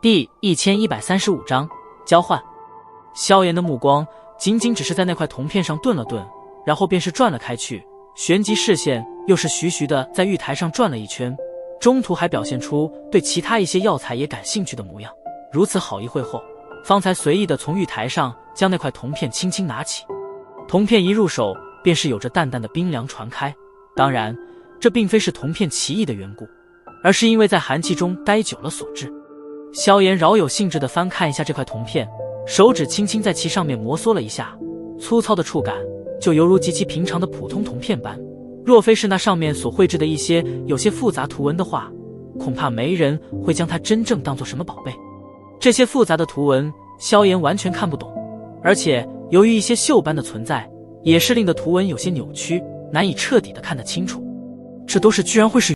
第1135章交换。萧炎的目光仅仅只是在那块铜片上顿了顿，然后便是转了开去，旋即视线又是徐徐的在玉台上转了一圈，中途还表现出对其他一些药材也感兴趣的模样。如此好一会后，方才随意的从玉台上将那块铜片轻轻拿起。铜片一入手，便是有着淡淡的冰凉传开。当然，这并非是铜片奇异的缘故，而是因为在寒气中待久了所致。萧炎饶有兴致地翻看一下这块铜片，手指轻轻在其上面摩挲了一下，粗糙的触感就犹如极其平常的普通铜片般。若非是那上面所绘制的一些有些复杂图文的话，恐怕没人会将它真正当作什么宝贝。这些复杂的图文，萧炎完全看不懂，而且由于一些锈斑的存在，也是令的图文有些扭曲，难以彻底的看得清楚。这都是居然会是